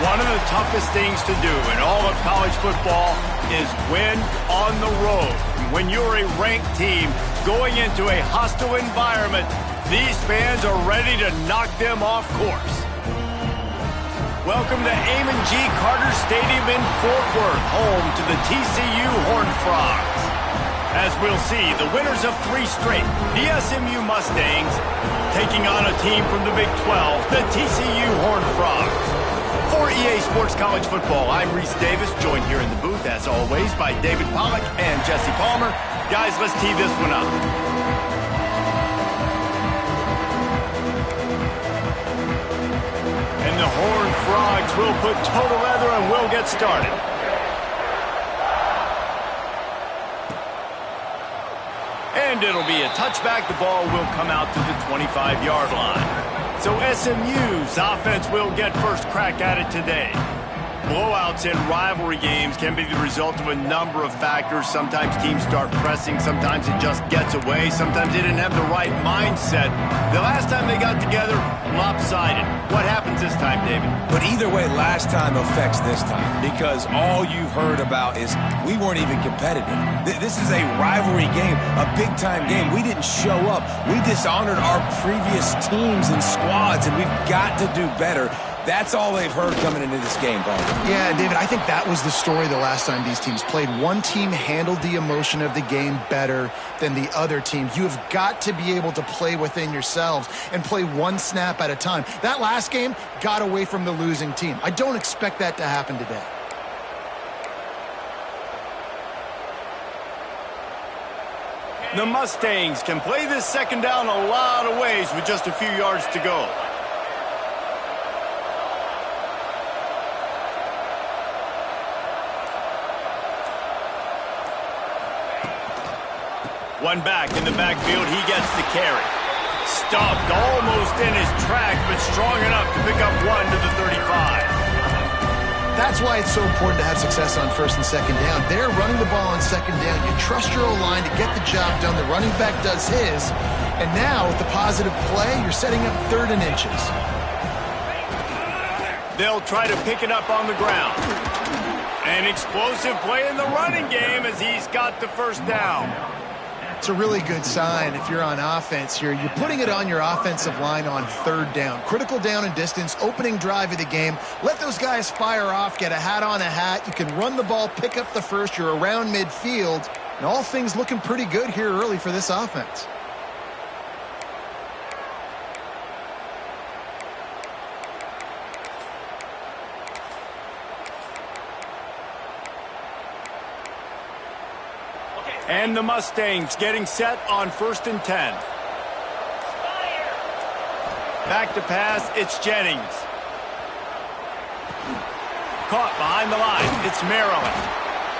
One of the toughest things to do in all of college football is win on the road. When you're a ranked team going into a hostile environment, these fans are ready to knock them off course. Welcome to Amon G. Carter Stadium in Fort Worth, home to the TCU Horned Frogs. As we'll see, the winners of 3 straight, the SMU Mustangs, taking on a team from the Big 12, the TCU Horned Frogs. For EA Sports College Football, I'm Reese Davis, joined here in the booth, as always, by David Pollack and Jesse Palmer. Guys, let's tee this one up. And the Horned Frogs will put total leather and we'll get started. And it'll be a touchback. The ball will come out to the 25-yard line. So SMU's offense will get first crack at it today. Blowouts in rivalry games can be the result of a number of factors. Sometimes teams start pressing. Sometimes it just gets away. Sometimes they didn't have the right mindset. The last time they got together, lopsided. What happens this time, David? But either way, last time affects this time, because all you've heard about is we weren't even competitive. This is a rivalry game, a big-time game. We didn't show up. We dishonored our previous teams and squads, and we've got to do better. That's all they've heard coming into this game, Paul. Yeah, David, I think that was the story the last time these teams played. One team handled the emotion of the game better than the other team. You have got to be able to play within yourselves and play one snap at a time. That last game got away from the losing team. I don't expect that to happen today. The Mustangs can play this second down a lot of ways with just a few yards to go. One back in the backfield, he gets the carry. Stuffed almost in his tracks, but strong enough to pick up 1 to the 35. That's why it's so important to have success on first and second down. They're running the ball on second down. You trust your O-line to get the job done. The running back does his. And now, with the positive play, you're setting up 3rd and inches. They'll try to pick it up on the ground. An explosive play in the running game as he's got the first down. It's a really good sign if you're on offense here. You're putting it on your offensive line on 3rd down. Critical down and distance, opening drive of the game. Let those guys fire off, get a hat on a hat. You can run the ball, pick up the first. You're around midfield. And all things looking pretty good here early for this offense. And the Mustangs getting set on 1st and 10. Back to pass, it's Jennings. Caught behind the line, it's Maryland.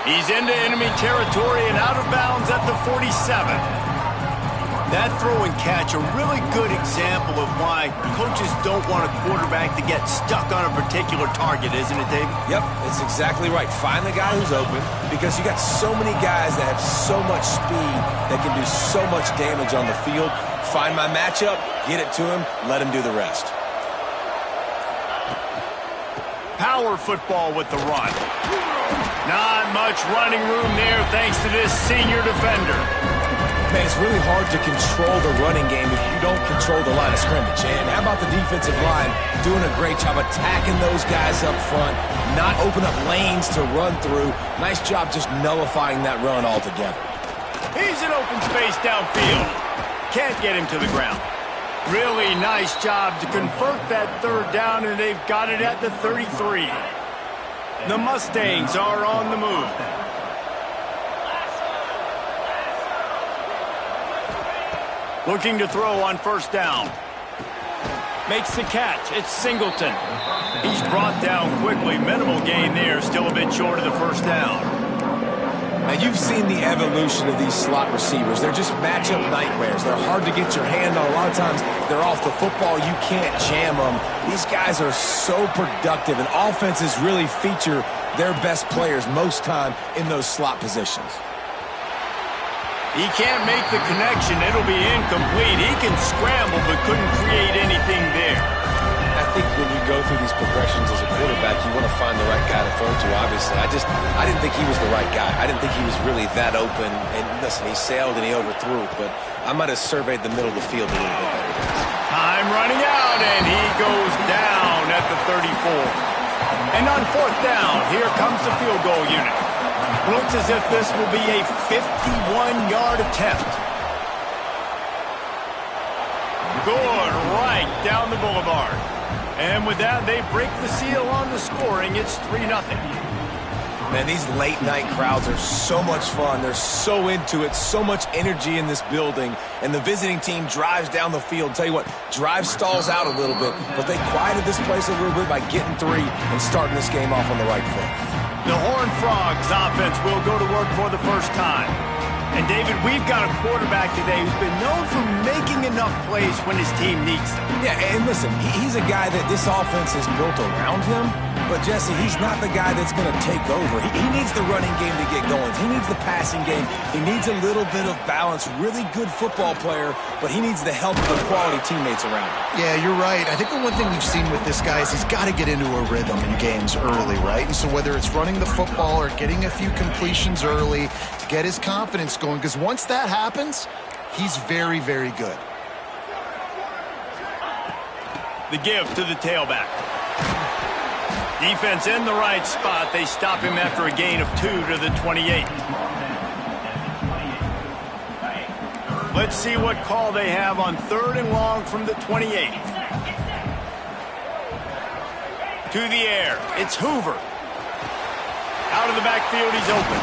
He's into enemy territory and out of bounds at the 47. That throw and catch, a really good example of why coaches don't want a quarterback to get stuck on a particular target, isn't it, David? Yep, it's exactly right. Find the guy who's open, because you got so many guys that have so much speed that can do so much damage on the field. Find my matchup, get it to him, let him do the rest. Power football with the run. Not much running room there thanks to this senior defender. Man, it's really hard to control the running game if you don't control the line of scrimmage. And how about the defensive line doing a great job attacking those guys up front, not open up lanes to run through. Nice job just nullifying that run altogether. He's in open space downfield. Can't get him to the ground. Really nice job to convert that 3rd down, and they've got it at the 33. The Mustangs are on the move. Looking to throw on 1st down. Makes the catch. It's Singleton. He's brought down quickly. Minimal gain there. Still a bit short of the 1st down. Now, you've seen the evolution of these slot receivers. They're just matchup nightmares. They're hard to get your hand on. A lot of times, they're off the football. You can't jam them. These guys are so productive, and offenses really feature their best players most time in those slot positions. He can't make the connection. It'll be incomplete. He can scramble, but couldn't create anything there. I think when you go through these progressions as a quarterback, you want to find the right guy to throw to, obviously. I didn't think he was the right guy. I didn't think he was really that open. And listen, he sailed and he overthrew, but I might have surveyed the middle of the field a little bit better. Time running out, and he goes down at the 34. And on 4th down, here comes the field goal unit. Looks as if this will be a 51-yard attempt. Good, right down the boulevard. And with that, they break the seal on the scoring. It's 3-0. Man, these late-night crowds are so much fun. They're so into it, so much energy in this building. And the visiting team drives down the field. Tell you what, drive stalls out a little bit, but they quieted this place a little bit by getting 3 and starting this game off on the right foot. The Horned Frogs offense will go to work for the first time. And, David, we've got a quarterback today who's been known for making enough plays when his team needs them. Yeah, and listen, he's a guy that this offense is built around him. But, Jesse, he's not the guy that's going to take over. He needs the running game to get going. He needs the passing game. He needs a little bit of balance. Really good football player, but he needs the help of the quality teammates around him. Yeah, you're right. I think the one thing we've seen with this guy is he's got to get into a rhythm in games early, right? And so whether it's running the football or getting a few completions early to get his confidence going, because once that happens, he's very, very good. The give to the tailback. Defense in the right spot. They stop him after a gain of 2 to the 28. Let's see what call they have on 3rd and long from the 28. To the air. It's Hoover. Out of the backfield, he's open.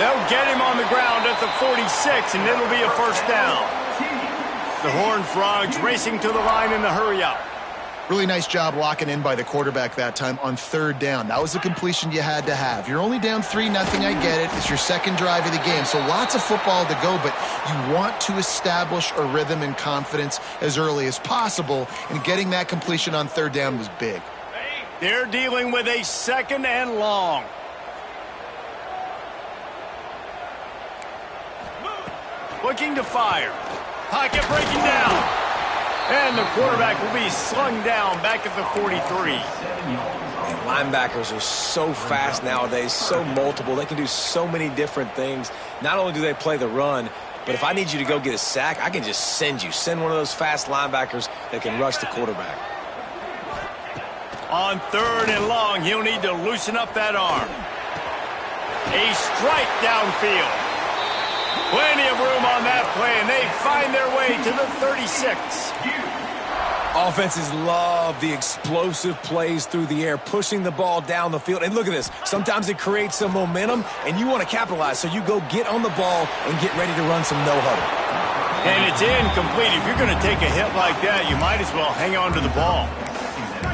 They'll get him on the ground at the 46, and it'll be a first down. The Horned Frogs racing to the line in the hurry-up. Really nice job locking in by the quarterback that time on 3rd down. That was the completion you had to have. You're only down 3-0, I get it. It's your second drive of the game, so lots of football to go, but you want to establish a rhythm and confidence as early as possible, and getting that completion on 3rd down was big. They're dealing with a 2nd and long. Looking to fire. Pocket breaking down. And the quarterback will be slung down back at the 43. And linebackers are so fast nowadays, so multiple. They can do so many different things. Not only do they play the run, but if I need you to go get a sack, I can just send you. Send one of those fast linebackers that can rush the quarterback. On 3rd and long, he'll need to loosen up that arm. A strike downfield. Plenty of room on that play, and they find their way to the 36. Offenses love the explosive plays through the air, pushing the ball down the field. And look at this. Sometimes it creates some momentum, and you want to capitalize. So you go get on the ball and get ready to run some no-huddle. And it's incomplete. If you're going to take a hit like that, you might as well hang on to the ball.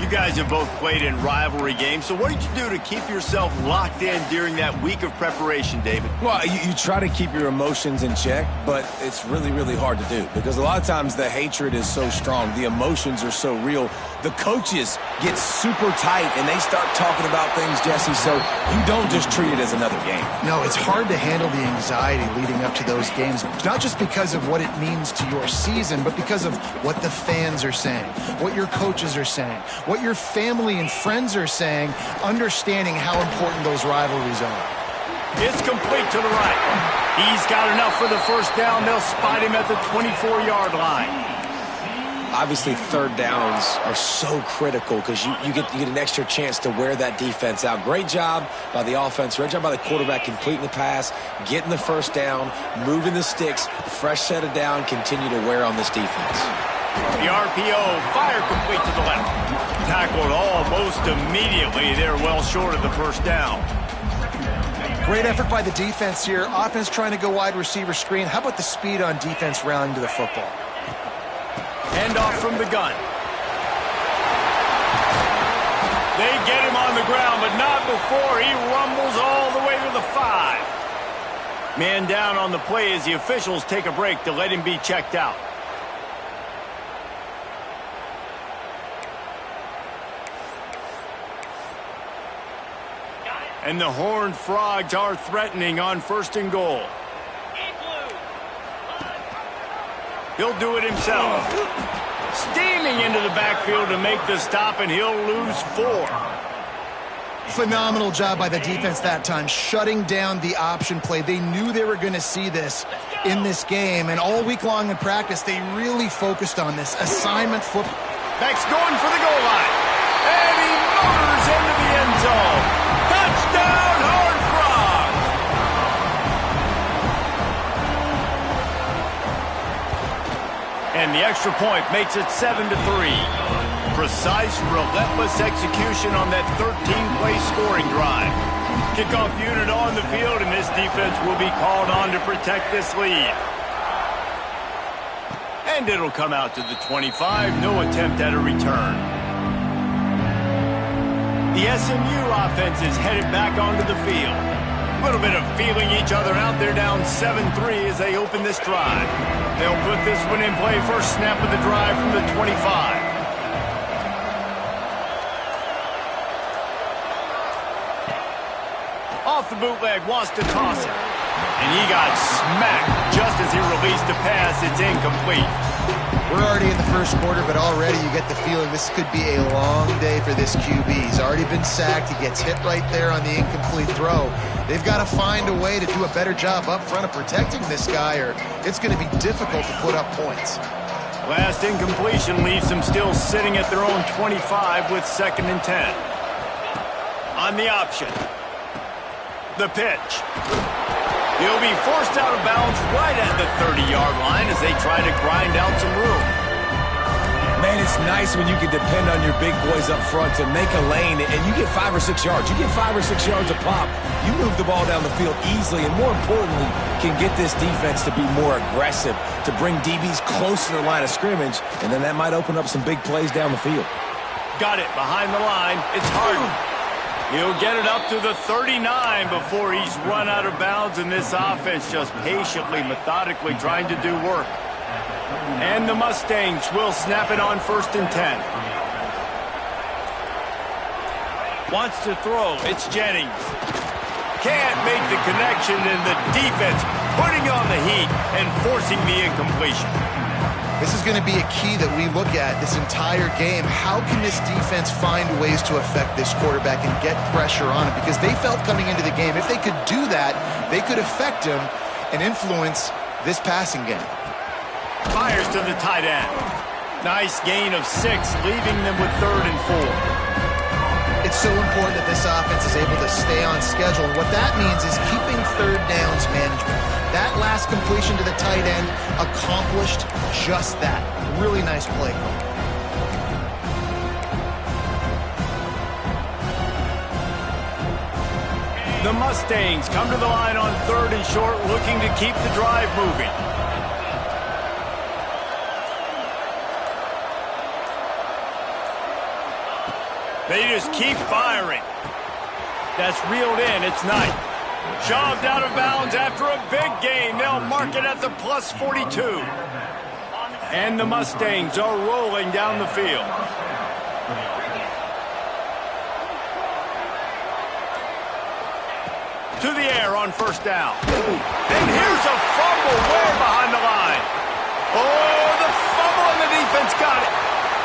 You guys have both played in rivalry games, so what did you do to keep yourself locked in during that week of preparation, David? Well, you try to keep your emotions in check, but it's really, really hard to do because a lot of times the hatred is so strong. The emotions are so real. The coaches get super tight, and they start talking about things, Jesse, so you don't just treat it as another game. No, it's hard to handle the anxiety leading up to those games, not just because of what it means to your season, but because of what the fans are saying, what your coaches are saying, what your family and friends are saying, understanding how important those rivalries are. It's complete to the right. He's got enough for the first down. They'll spot him at the 24-yard line. Obviously, 3rd downs are so critical because you get an extra chance to wear that defense out. Great job by the offense. Great job by the quarterback completing the pass, getting the first down, moving the sticks, fresh set of down, continue to wear on this defense. The RPO, fire complete to the left. Tackled almost immediately. They're well short of the first down. Great effort by the defense here. Offense trying to go wide receiver screen. How about the speed on defense rallying to the football? Handoff from the gun. They get him on the ground, but not before he rumbles all the way to the 5. Man down on the play as the officials take a break to let him be checked out. And the Horned Frogs are threatening on 1st and goal. He'll do it himself. Steaming into the backfield to make the stop, and he'll lose 4. Phenomenal job by the defense that time, shutting down the option play. They knew they were going to see this in this game, and all week long in practice, they really focused on this assignment football. Beck's going for the goal line, and he motors into the end zone. Touchdown, Horned Frogs! And the extra point makes it 7-3. Precise, relentless execution on that 13-play scoring drive. Kickoff unit on the field, and this defense will be called on to protect this lead. And it'll come out to the 25. No attempt at a return. The SMU offense is headed back onto the field. A little bit of feeling each other out. They're down 7-3 as they open this drive. They'll put this one in play. First snap of the drive from the 25. Off the bootleg, wants to toss it. And he got smacked just as he released the pass. It's incomplete. We're already in the first quarter, but already you get the feeling this could be a long day for this QB. He's already been sacked. He gets hit right there on the incomplete throw. They've got to find a way to do a better job up front of protecting this guy, or it's going to be difficult to put up points. Last incompletion leaves them still sitting at their own 25 with 2nd and 10. On the option. The pitch. He'll be forced out of bounds right at the 30-yard line as they try to grind out some room. Man, it's nice when you can depend on your big boys up front to make a lane, and you get 5 or 6 yards. You get 5 or 6 yards a pop. You move the ball down the field easily, and more importantly, can get this defense to be more aggressive, to bring DBs close to the line of scrimmage, and then that might open up some big plays down the field. Got it behind the line. It's Harden. He'll get it up to the 39 before he's run out of bounds, and this offense just patiently, methodically trying to do work. And the Mustangs will snap it on 1st and 10. Wants to throw. It's Jennings. Can't make the connection, and the defense putting on the heat and forcing the incompletion. This is going to be a key that we look at this entire game. How can this defense find ways to affect this quarterback and get pressure on him? Because they felt coming into the game, if they could do that, they could affect him and influence this passing game. Fires to the tight end. Nice gain of 6, leaving them with 3rd and 4. It's so important that this offense is able to stay on schedule. And what that means is keeping 3rd downs management. That last completion to the tight end accomplished just that. Really nice play. The Mustangs come to the line on 3rd and short, looking to keep the drive moving. They just keep firing. That's reeled in. It's Knight. Shoved out of bounds after a big gain. They'll mark it at the plus 42. And the Mustangs are rolling down the field. To the air on 1st down. And here's a fumble way behind the line. Oh, the fumble, and the defense got it.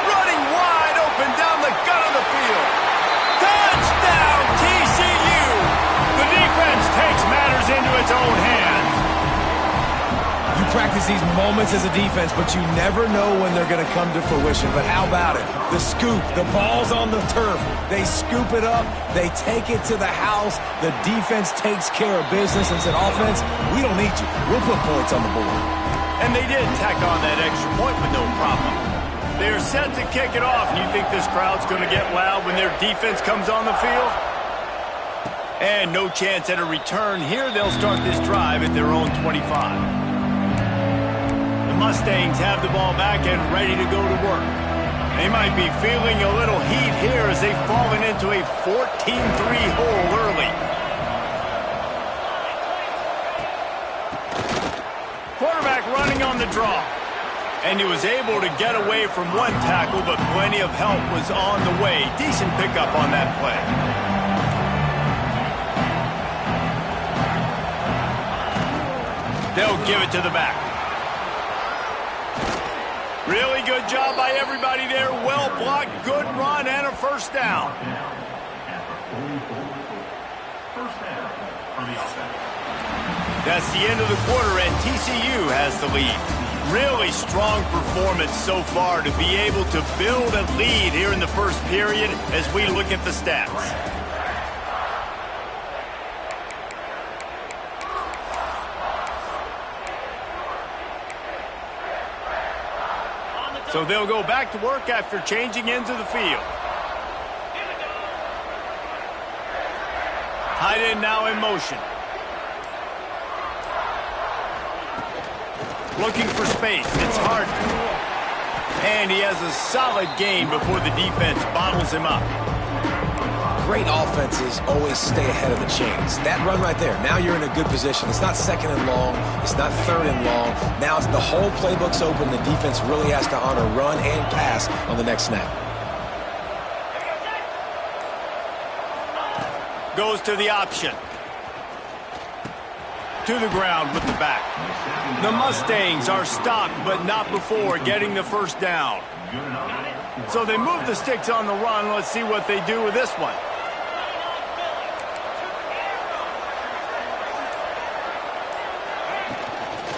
Running wide open down the gut of the field. Touchdown, TCU! The defense takes matters into its own hands. You practice these moments as a defense, but you never know when they're going to come to fruition. But how about it? The scoop, the ball's on the turf. They scoop it up. They take it to the house. The defense takes care of business and said, offense, we don't need you. We'll put points on the board. And they did tack on that extra point with no problem. They're set to kick it off. And you think this crowd's going to get loud when their defense comes on the field? And no chance at a return here. They'll start this drive at their own 25. The Mustangs have the ball back and ready to go to work. They might be feeling a little heat here as they've fallen into a 14-3 hole early. Quarterback running on the draw. And he was able to get away from one tackle, but plenty of help was on the way. Decent pickup on that play. They'll give it to the back. Really good job by everybody there. Well blocked, good run, and a 1st down. That's the end of the quarter, and TCU has the lead. Really strong performance so far to be able to build a lead here in the first period as we look at the stats. So they'll go back to work after changing into the field. Tight end now in motion. Looking for space. It's hard. And he has a solid gain before the defense bottles him up. Great offenses always stay ahead of the chains. That run right there, now you're in a good position. It's not second and long. It's not third and long. Now it's the whole playbook's open. The defense really has to honor run and pass on the next snap. Goes to the option. To the ground with the back. The Mustangs are stopped, but not before getting the first down. So they move the sticks on the run. Let's see what they do with this one.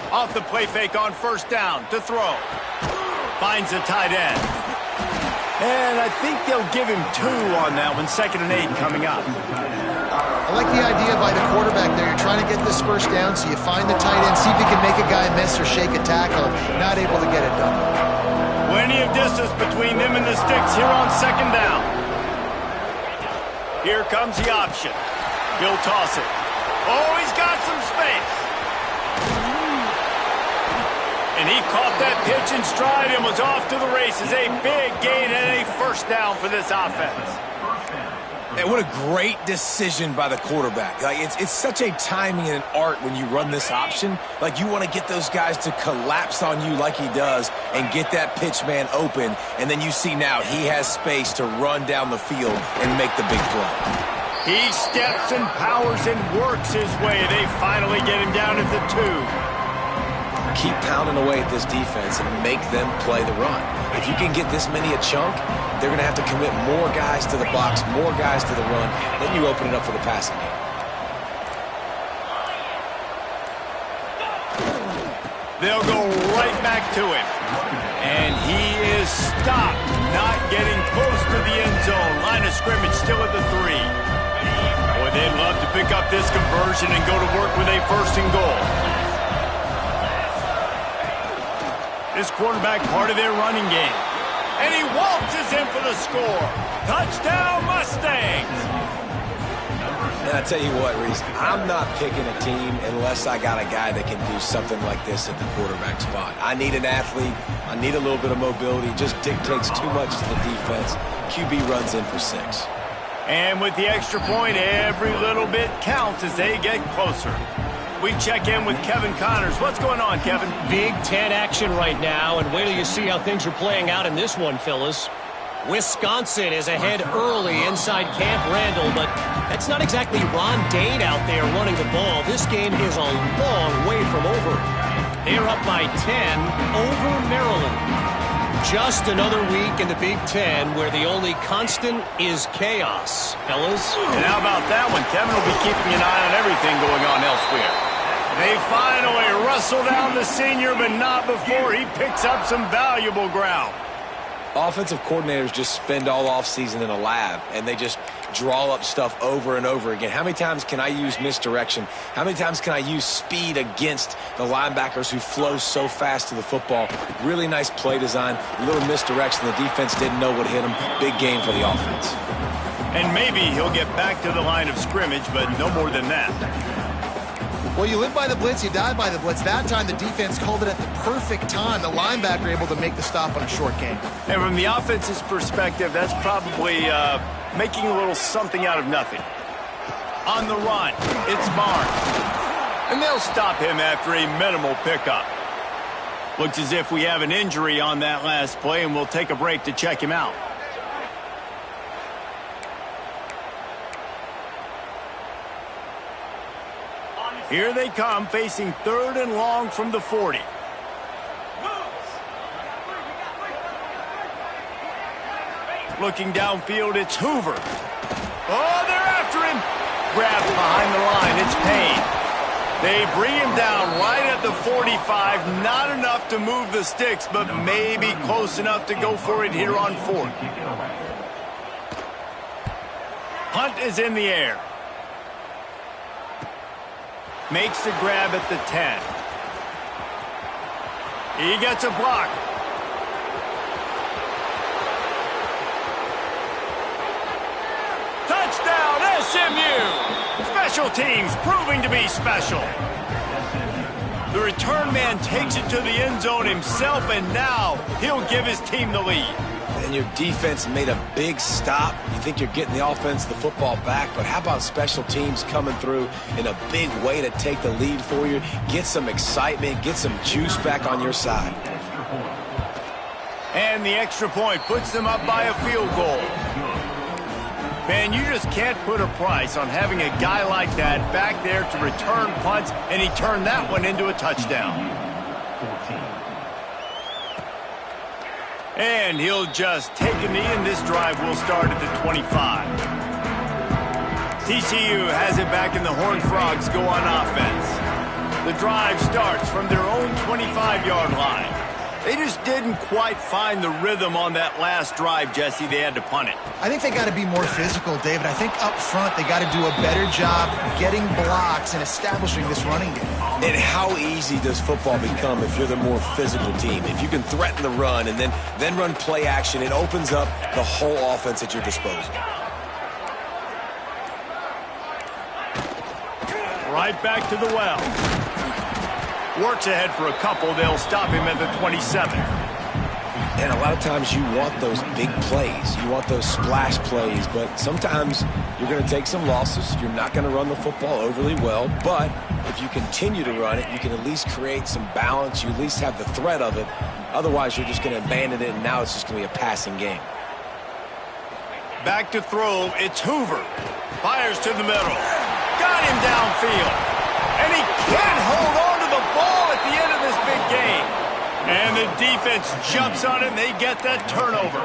Off the play fake on first down to throw. Finds a tight end. And I think they'll give him 2 on that one. 2nd and 8 coming up. I like the idea by the quarterback there. You're trying to get this first down, so you find the tight end, see if you can make a guy miss or shake a tackle. Not able to get it done. Plenty of distance between them and the sticks here on 2nd down. Here comes the option. He'll toss it. Oh, he's got some space. And he caught that pitch in stride and was off to the races. A big gain and a first down for this offense. And what a great decision by the quarterback. Like it's such a timing and an art when you run this option. Like you want to get those guys to collapse on you like he does and get that pitch man open. And then you see now he has space to run down the field and make the big play. He steps and powers and works his way. They finally get him down at the 2. Keep pounding away at this defense and make them play the run. If you can get this many a chunk, they're going to have to commit more guys to the box, more guys to the run. Then you open it up for the passing game. They'll go right back to him. And he is stopped, not getting close to the end zone. Line of scrimmage still at the 3. Boy, they'd love to pick up this conversion and go to work with a 1st and goal. This quarterback part of their running game. And he waltzes in for the score. Touchdown, Mustangs! And I tell you what, Reese, I'm not picking a team unless I got a guy that can do something like this at the quarterback spot. I need an athlete. I need a little bit of mobility. It just dictates too much to the defense. QB runs in for 6. And with the extra point, every little bit counts as they get closer. We check in with Kevin Connors. What's going on, Kevin? Big Ten action right now, and wait till you see how things are playing out in this one, fellas. Wisconsin is ahead early inside Camp Randall, but that's not exactly Ron Dane out there running the ball. This game is a long way from over. They're up by 10 over Maryland. Just another week in the Big Ten where the only constant is chaos, fellas. And how about that one? Kevin will be keeping an eye on everything going on elsewhere. They finally wrestle down the senior, but not before he picks up some valuable ground. Offensive coordinators just spend all offseason in a lab, and they just draw up stuff over and over again. How many times can I use misdirection? How many times can I use speed against the linebackers who flow so fast to the football? Really nice play design, a little misdirection. The defense didn't know what hit him. Big game for the offense. And maybe he'll get back to the line of scrimmage, but no more than that. Well, you live by the blitz, you die by the blitz. That time, the defense called it at the perfect time. The linebacker able to make the stop on a short game. And from the offense's perspective, that's probably making a little something out of nothing. On the run, it's Barnes. And they'll stop him after a minimal pickup. Looks as if we have an injury on that last play, and we'll take a break to check him out. Here they come, facing 3rd and long from the 40. Looking downfield, it's Hoover. Oh, they're after and it's Payne. They bring him down right at the 45. Not enough to move the sticks, but maybe close enough to go for it here on 4th. Hunt is in the air. Makes the grab at the 10. He gets a block. Touchdown, SMU! Special teams proving to be special. The return man takes it to the end zone himself, and now he'll give his team the lead. And your defense made a big stop. You think you're getting the offense the football back, but how about special teams coming through in a big way to take the lead for you, get some excitement, get some juice back on your side. And the extra point puts them up by a field goal. Man, you just can't put a price on having a guy like that back there to return punts, and he turned that one into a touchdown. And he'll just take a knee, and this drive will start at the 25. TCU has it back, and the Horned Frogs go on offense. The drive starts from their own 25-yard line. They just didn't quite find the rhythm on that last drive, Jesse. They had to punt it. I think they got to be more physical, David. I think up front they got to do a better job getting blocks and establishing this running game. And how easy does football become if you're the more physical team? If you can threaten the run and then run play action, it opens up the whole offense at your disposal. Right back to the well. Works ahead for a couple. They'll stop him at the 27. And a lot of times you want those big plays. You want those splash plays, but sometimes you're going to take some losses. You're not going to run the football overly well, but if you continue to run it, you can at least create some balance. You at least have the threat of it. Otherwise, you're just going to abandon it, and now it's just going to be a passing game. Back to throw. It's Hoover. Fires to the middle. Got him downfield. And he can't hold on to the ball at the end of this big game. And the defense jumps on it, and they get that turnover.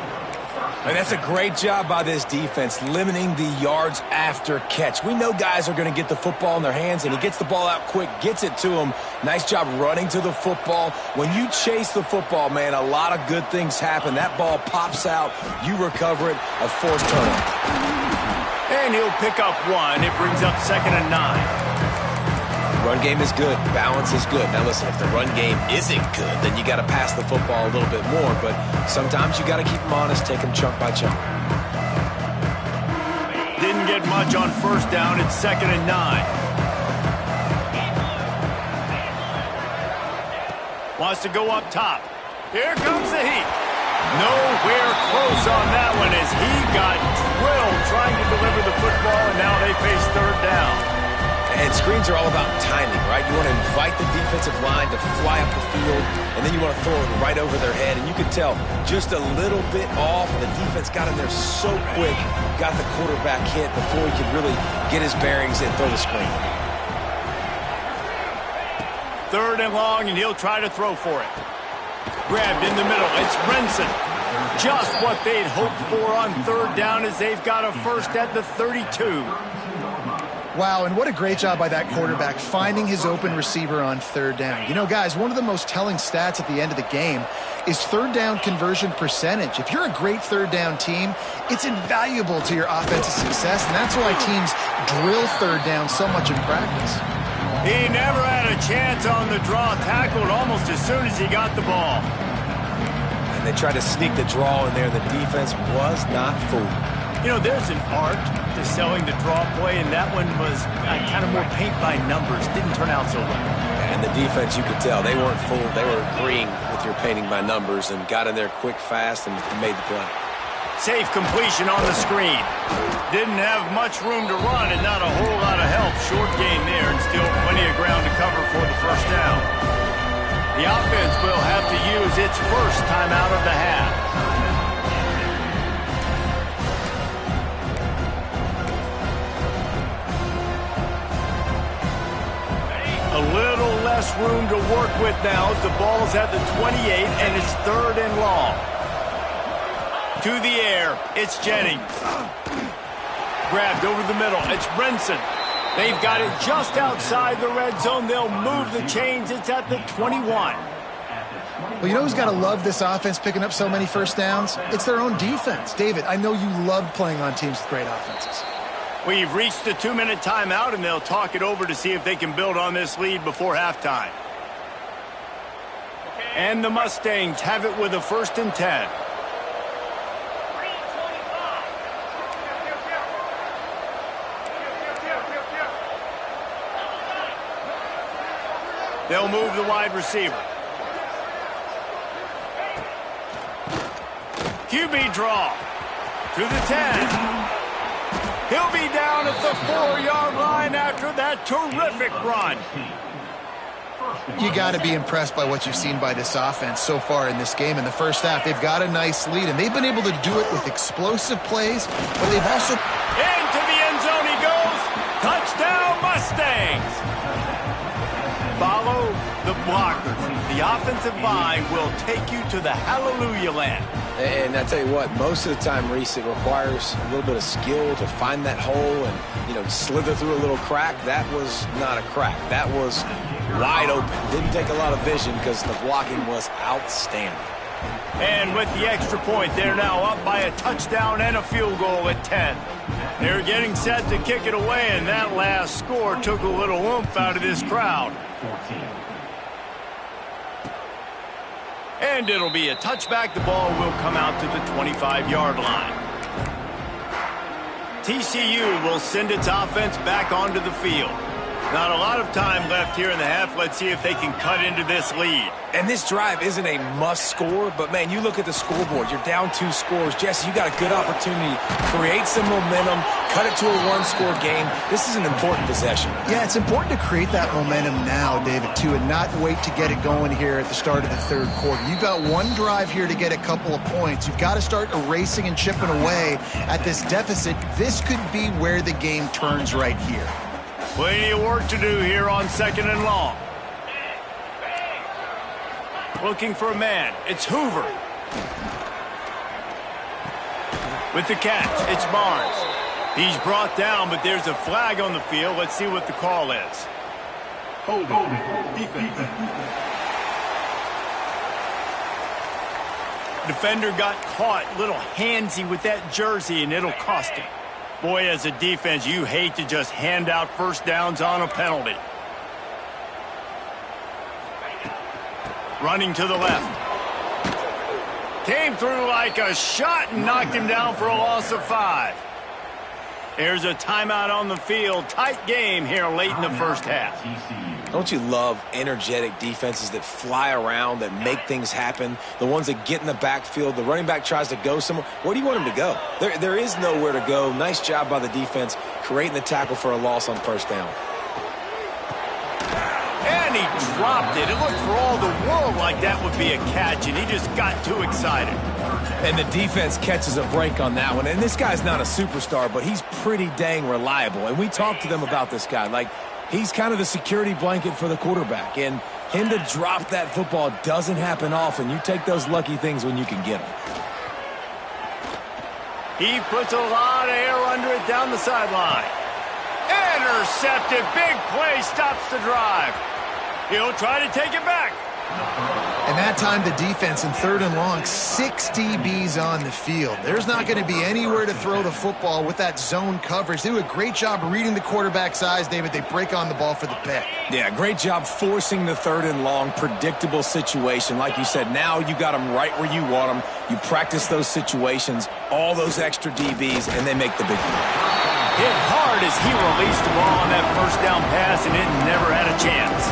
And that's a great job by this defense, limiting the yards after catch. We know guys are going to get the football in their hands, and he gets the ball out quick, gets it to him. Nice job running to the football. When you chase the football, man, a lot of good things happen. That ball pops out, you recover it, a forced turnover. And he'll pick up one. It brings up 2nd and 9. Run game is good. Balance is good. Now listen, if the run game isn't good, then you got to pass the football a little bit more. But sometimes you got to keep them honest, take them chunk by chunk. Didn't get much on 1st down. It's 2nd and 9. Wants to go up top. Here comes the heat. Nowhere close on that one as he got drilled trying to deliver the football, and now they face 3rd down. And screens are all about timing, right? You want to invite the defensive line to fly up the field, and then you want to throw it right over their head. And you can tell just a little bit off. The defense got in there so quick, got the quarterback hit before he could really get his bearings and throw the screen. 3rd and long, and he'll try to throw for it. Grabbed in the middle. It's Brinson. Just what they'd hoped for on 3rd down as they've got a first at the 32. Wow, and what a great job by that quarterback finding his open receiver on 3rd down. You know, guys, one of the most telling stats at the end of the game is 3rd down conversion percentage. If you're a great 3rd down team, it's invaluable to your offensive success, and that's why teams drill 3rd down so much in practice. He never had a chance on the draw, tackled almost as soon as he got the ball. And they tried to sneak the draw in there. The defense was not fooled. You know, there's an art to selling the draw play, and that one was kind of more paint by numbers. Didn't turn out so well. And the defense, you could tell, they weren't fooled. They were agreeing with your painting by numbers and got in there quick, fast, and made the play. Safe completion on the screen. Didn't have much room to run and not a whole lot of help. Short gain there and still plenty of ground to cover for the 1st down. The offense will have to use its first timeout of the half. A little less room to work with now as the ball's at the 28 and it's 3rd and long. To the air, it's Jennings. Grabbed over the middle, it's Brinson. They've got it just outside the red zone. They'll move the chains. It's at the 21. Well, you know who's got to love this offense picking up so many first downs? It's their own defense. David, I know you loved playing on teams with great offenses. We've reached the 2-minute timeout, and they'll talk it over to see if they can build on this lead before halftime. And the Mustangs have it with a 1st and 10. They'll move the wide receiver. QB draw to the 10. He'll be down at the 4-yard line after that terrific run. You got to be impressed by what you've seen by this offense so far in this game. In the first half, they've got a nice lead, and they've been able to do it with explosive plays, but they've also... Into the end zone he goes. Touchdown, Mustangs. Follow the blockers. The offensive line will take you to the hallelujah land. And I tell you what, most of the time, Reese, it requires a little bit of skill to find that hole and, you know, slither through a little crack. That was not a crack. That was wide open. Didn't take a lot of vision because the blocking was outstanding. And with the extra point, they're now up by a touchdown and a field goal at 10. They're getting set to kick it away, and that last score took a little oomph out of this crowd. And it'll be a touchback. The ball will come out to the 25-yard line. TCU will send its offense back onto the field. Not a lot of time left here in the half. Let's see if they can cut into this lead. And this drive isn't a must score, but, man, you look at the scoreboard. You're down 2 scores. Jesse, you got a good opportunity to create some momentum, cut it to a 1-score game. This is an important possession. Yeah, it's important to create that momentum now, David, too, and not wait to get it going here at the start of the 3rd quarter. You've got one drive here to get a couple of points. You've got to start erasing and chipping away at this deficit. This could be where the game turns right here. Plenty of work to do here on 2nd and long. Looking for a man. It's Hoover. With the catch, it's Barnes. He's brought down, but there's a flag on the field. Let's see what the call is. Defender got caught a little handsy with that jersey, and it'll cost him. Boy, as a defense, you hate to just hand out first downs on a penalty. Running to the left. Came through like a shot and knocked him down for a loss of 5. There's a timeout on the field. Tight game here late in the first half. Don't you love energetic defenses that fly around, that make things happen, the ones that get in the backfield, the running back tries to go somewhere. Where do you want him to go? There is nowhere to go. Nice job by the defense creating the tackle for a loss on 1st down. And he dropped it. It looked for all the world like that would be a catch, and he just got too excited. And the defense catches a break on that one. And this guy's not a superstar, but he's pretty dang reliable. And we talked to them about this guy. Like, he's kind of the security blanket for the quarterback. And him to drop that football doesn't happen often. You take those lucky things when you can get them. He puts a lot of air under it down the sideline. Intercepted. Big play stops the drive. He'll try to take it back. And that time the defense in 3rd and long, 6 DBs on the field. There's not going to be anywhere to throw the football with that zone coverage. They do a great job reading the quarterback's eyes, David. They break on the ball for the pick. Yeah, great job forcing the 3rd and long, predictable situation. Like you said, now you got them right where you want them. You practice those situations, all those extra DBs, and they make the big play. Hit hard as he released the ball on that 1st down pass, and it never had a chance.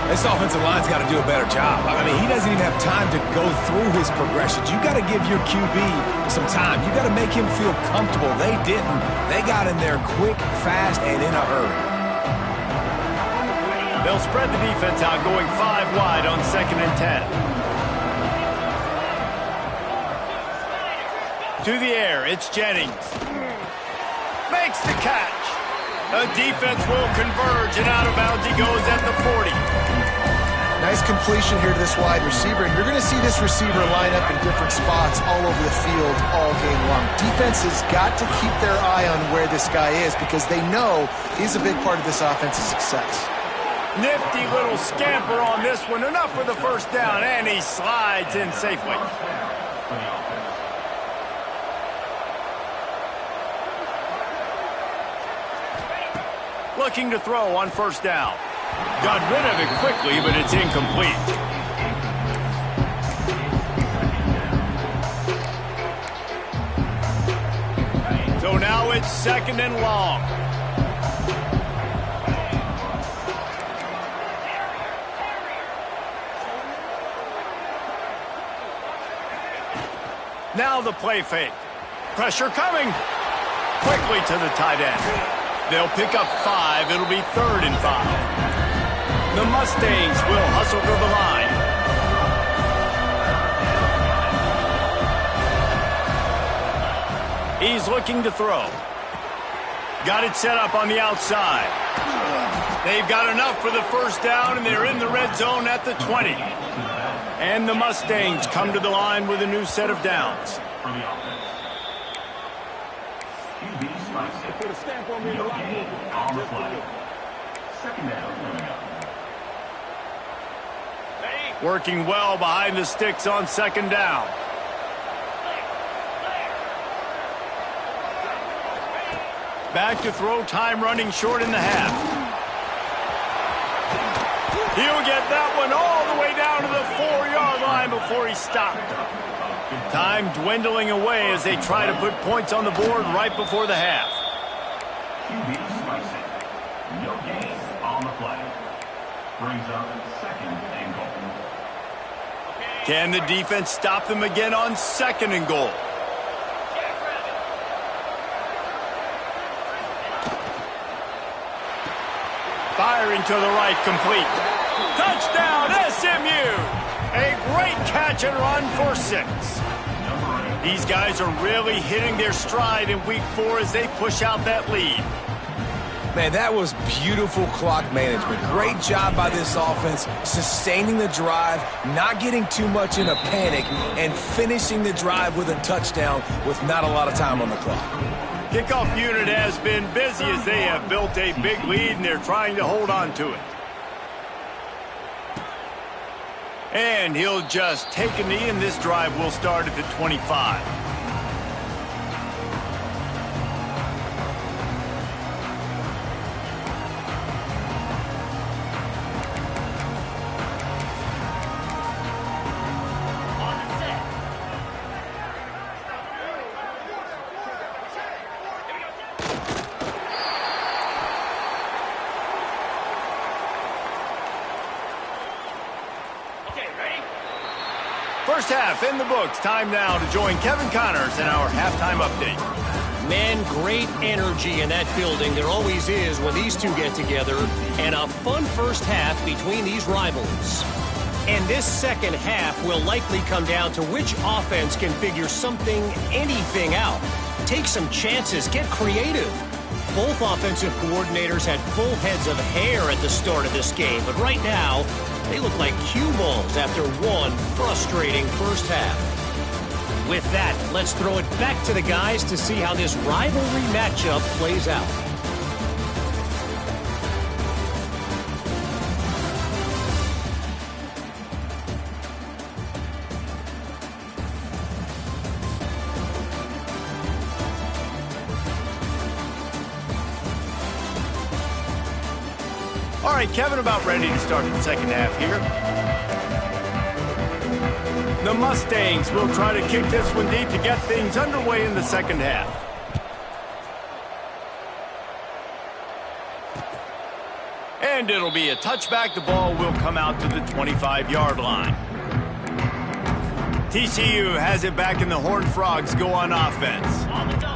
This offensive line's got to do a better job. I mean, he doesn't even have time to go through his progressions. You got to give your QB some time. You got to make him feel comfortable. They didn't. They got in there quick, fast, and in a hurry. They'll spread the defense out, going 5 wide on 2nd and 10. To the air, it's Jennings. Makes the catch. The defense will converge, and out of bounds he goes at the 40. Nice completion here to this wide receiver, and you're going to see this receiver line up in different spots all over the field all game long. Defense has got to keep their eye on where this guy is because they know he's a big part of this offense's success. Nifty little scamper on this one. Enough for the first down, and he slides in safely. Looking to throw on first down. Got rid of it quickly, but it's incomplete. So now it's second and long. Now the play fake. Pressure coming. Quickly to the tight end. They'll pick up 5. It'll be 3rd and 5. The Mustangs will hustle to the line. He's looking to throw. Got it set up on the outside. They've got enough for the first down, and they're in the red zone at the 20. And the Mustangs come to the line with a new set of downs. Working well behind the sticks on second down. Back to throw, time running short in the half. He'll get that one all the way down to the 4-yard line before he stopped. Time dwindling away as they try to put points on the board right before the half. No gain on the play. Brings up second and goal. Can the defense stop them again on second and goal? Firing to the right, complete. Touchdown, SMU! A great catch and run for 6. These guys are really hitting their stride in week 4 as they push out that lead. Man, that was beautiful clock management. Great job by this offense, sustaining the drive, not getting too much in a panic, and finishing the drive with a touchdown with not a lot of time on the clock. Kickoff unit has been busy as they have built a big lead, and they're trying to hold on to it. And he'll just take a knee, and this drive will start at the 25. First half in the books. Time now to join Kevin Connors in our halftime update. Man, great energy in that building. There always is when these two get together. And a fun first half between these rivals. And this second half will likely come down to which offense can figure something, anything out. Take some chances. Get creative. Both offensive coordinators had full heads of hair at the start of this game. But right now, they look like cue balls after one frustrating first half. With that, let's throw it back to the guys to see how this rivalry matchup plays out. All right, Kevin, about ready to start the second half here. The Mustangs will try to kick this one deep to get things underway in the second half. And it'll be a touchback. The ball will come out to the 25-yard line. TCU has it back, and the Horned Frogs go on offense.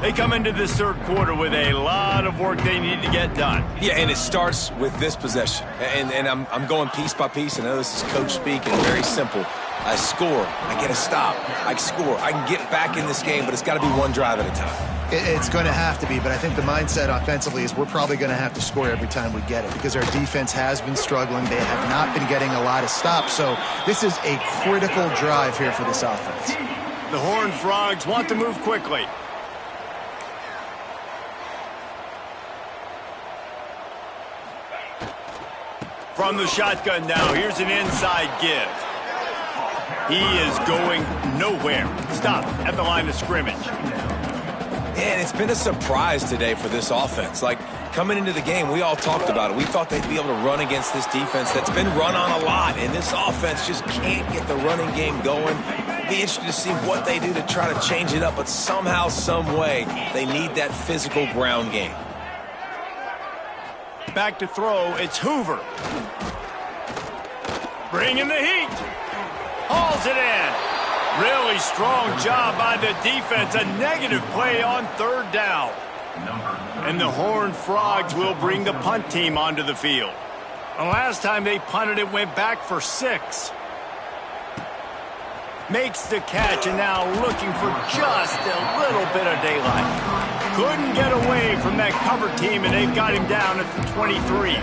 They come into this third quarter with a lot of work they need to get done. Yeah, and it starts with this possession. And I'm going piece by piece. I know this is coach speak, and very simple. I score. I get a stop. I score. I can get back in this game, but it's got to be one drive at a time. It's going to have to be, but I think the mindset offensively is we're probably going to have to score every time we get it because our defense has been struggling. They have not been getting a lot of stops, so this is a critical drive here for this offense. The Horned Frogs want to move quickly. From the shotgun now, here's an inside give. He is going nowhere. Stop at the line of scrimmage. And it's been a surprise today for this offense. Like, coming into the game, we all talked about it. We thought they'd be able to run against this defense that's been run on a lot, and this offense just can't get the running game going. Be interested to see what they do to try to change it up, but somehow, some way, they need that physical ground game. Back to throw, it's Hoover. Bringing the heat. Hauls it in. Really strong job by the defense. A negative play on third down. And the Horned Frogs will bring the punt team onto the field. The last time they punted, it went back for 6. Makes the catch, and now looking for just a little bit of daylight. Couldn't get away from that cover team, and they've got him down at the 23.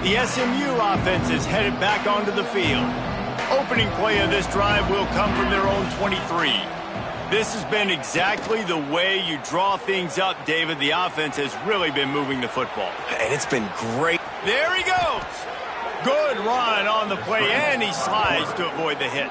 The SMU offense is headed back onto the field. Opening play of this drive will come from their own 23. This has been exactly the way you draw things up, David. The offense has really been moving the football. And it's been great. There he goes. Good run on the play, and he slides to avoid the hit.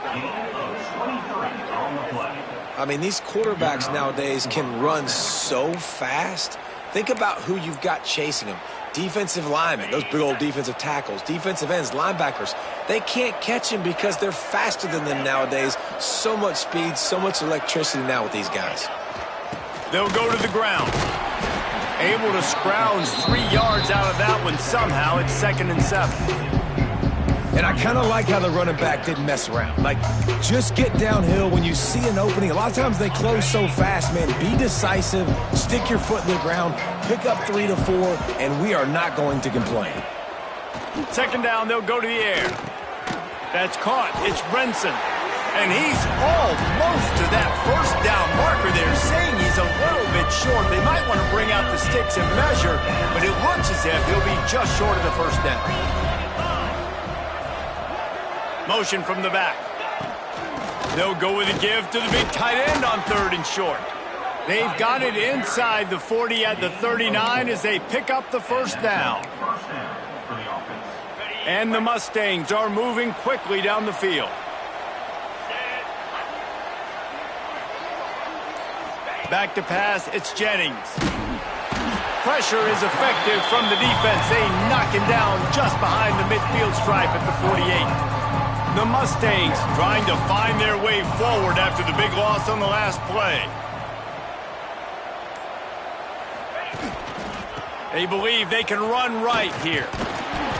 I mean, these quarterbacks nowadays can run so fast. Think about who you've got chasing them. Defensive linemen, those big old defensive tackles, defensive ends, linebackers. They can't catch him because they're faster than them nowadays. So much speed, so much electricity now with these guys. They'll go to the ground. Able to scrounge 3 yards out of that one somehow. It's 2nd and 7. And I kind of like how the running back didn't mess around. Like, just get downhill when you see an opening. A lot of times they close so fast, man. Be decisive, stick your foot in the ground, pick up 3 to 4, and we are not going to complain. 2nd down, they'll go to the air. That's caught. It's Brenson. And he's almost to that first down marker there, saying he's a little bit short. They might want to bring out the sticks and measure, but it looks as if he'll be just short of the first down. Motion from the back. They'll go with a give to the big tight end on 3rd and short. They've got it inside the 40 at the 39 as they pick up the first down. And the Mustangs are moving quickly down the field. Back to pass, it's Jennings. Pressure is effective from the defense. They knock him down just behind the midfield stripe at the 48. The Mustangs trying to find their way forward after the big loss on the last play. They believe they can run right here.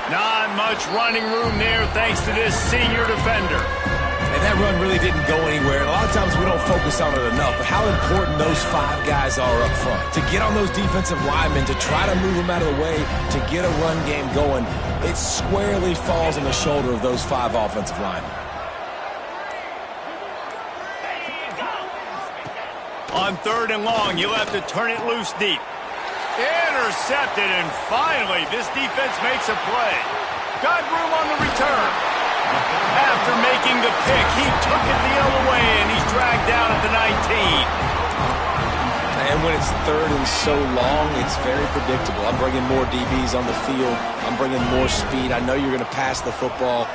Not much running room there thanks to this senior defender. And that run really didn't go anywhere. And a lot of times we don't focus on it enough, but how important those 5 guys are up front. To get on those defensive linemen, to try to move them out of the way, to get a run game going, it squarely falls on the shoulder of those 5 offensive linemen. On 3rd and long, you'll have to turn it loose deep. Intercepted, and finally, this defense makes a play. Got room on the return. After making the pick, he took it the other way, and he's dragged down at the 19. And when it's 3rd and so long, it's very predictable. I'm bringing more DBs on the field. I'm bringing more speed. I know you're going to pass the football.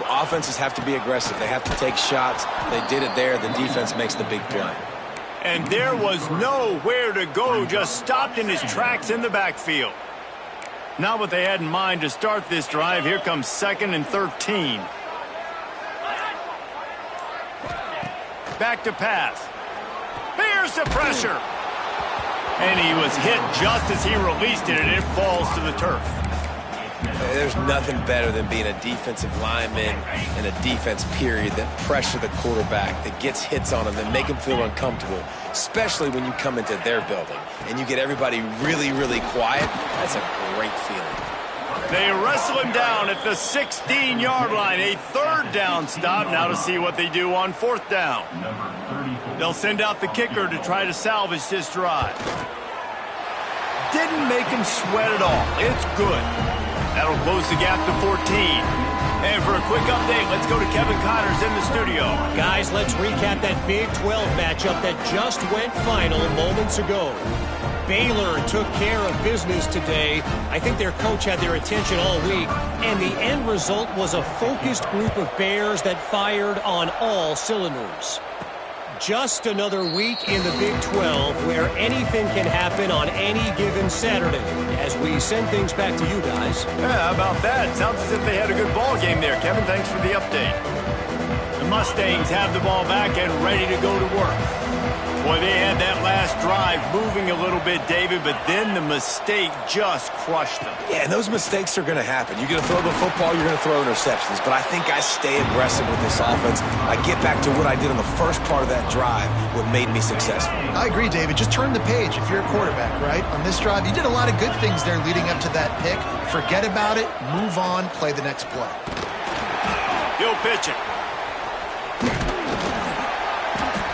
Offenses have to be aggressive. They have to take shots. They did it there. The defense makes the big play. And there was nowhere to go, just stopped in his tracks in the backfield. Not what they had in mind to start this drive. Here comes 2nd and 13. Back to pass. Here's the pressure. And he was hit just as he released it, and it falls to the turf. There's nothing better than being a defensive lineman and a defense period that pressure the quarterback, that gets hits on him, that make him feel uncomfortable, especially when you come into their building and you get everybody really, really quiet. That's a great feeling. They wrestle him down at the 16-yard line. A 3rd down stop. Now to see what they do on 4th down. Number 34. They'll send out the kicker to try to salvage this drive. Didn't make him sweat at all. It's good. That'll close the gap to 14. And for a quick update, let's go to Kevin Connors in the studio. Guys, let's recap that Big 12 matchup that just went final moments ago. Baylor took care of business today. I think their coach had their attention all week, and the end result was a focused group of Bears that fired on all cylinders. Just another week in the Big 12 where anything can happen on any given Saturday. As we send things back to you guys. Yeah, how about that? Sounds as if they had a good ball game there. Kevin, thanks for the update. The Mustangs have the ball back and ready to go to work. Boy, they had that last drive moving a little bit, David, but then the mistake just crushed them. Yeah, and those mistakes are going to happen. You're going to throw the football, you're going to throw interceptions. But I think I stay aggressive with this offense. I get back to what I did on the first part of that drive, what made me successful. I agree, David. Just turn the page if you're a quarterback, right? On this drive, you did a lot of good things there leading up to that pick. Forget about it, move on, play the next play. He'll pitch it.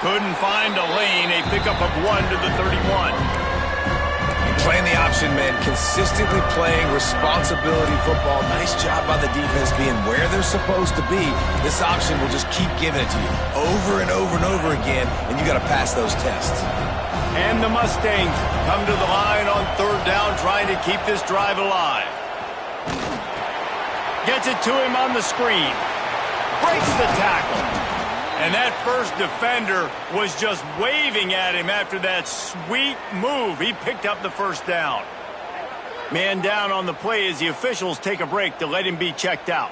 Couldn't find a lane. A pickup of 1 to the 31. Playing the option, man. Consistently playing responsibility football. Nice job by the defense being where they're supposed to be. This option will just keep giving it to you over and over and over again, and you got to pass those tests. And the Mustangs come to the line on third down, trying to keep this drive alive. Gets it to him on the screen. Breaks the tackle. And that first defender was just waving at him after that sweet move. He picked up the first down. Man down on the play as the officials take a break to let him be checked out.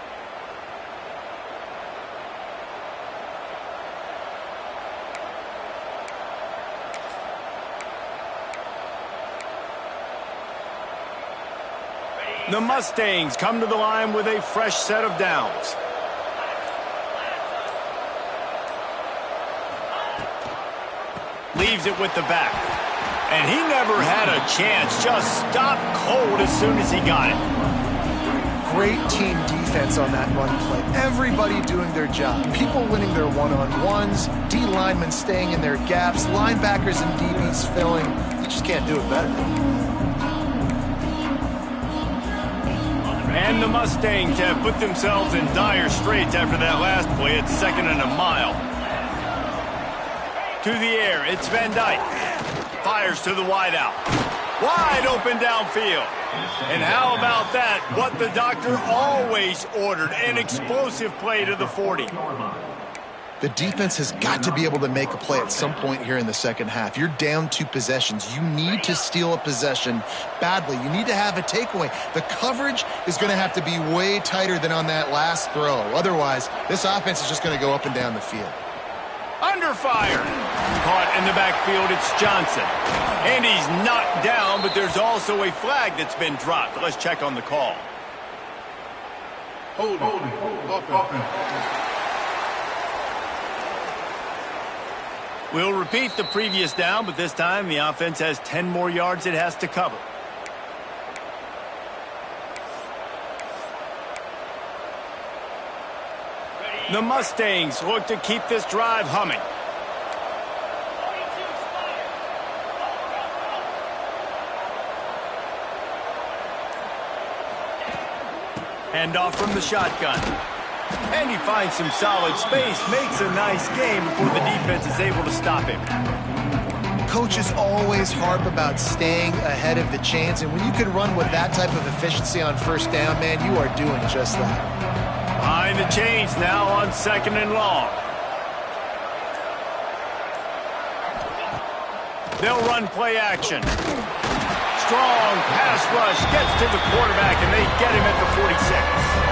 The Mustangs come to the line with a fresh set of downs. Leaves it with the back. And he never had a chance. Just stopped cold as soon as he got it. Great team defense on that run play. Everybody doing their job. People winning their one-on-ones, D linemen staying in their gaps, linebackers and DBs filling. You just can't do it better. And the Mustangs have put themselves in dire straits after that last play at 2nd and a mile. To the air, it's Van Dyke. Fires to the wideout. Wide open downfield. And how about that? What the doctor always ordered. An explosive play to the 40. The defense has got to be able to make a play at some point here in the second half. You're down 2 possessions. You need to steal a possession badly. You need to have a takeaway. The coverage is going to have to be way tighter than on that last throw. Otherwise, this offense is just going to go up and down the field. Under fire. Caught in the backfield, it's Johnson. And he's knocked down, but there's also a flag that's been dropped. Let's check on the call. Holding. We'll repeat the previous down, but this time the offense has 10 more yards it has to cover. The Mustangs look to keep this drive humming. Hand off from the shotgun. And he finds some solid space, makes a nice game before the defense is able to stop him. Coaches always harp about staying ahead of the chains, and when you can run with that type of efficiency on first down, man, you are doing just that. Behind the chains now on 2nd and long. They'll run play action. Strong pass rush gets to the quarterback, and they get him at the 46.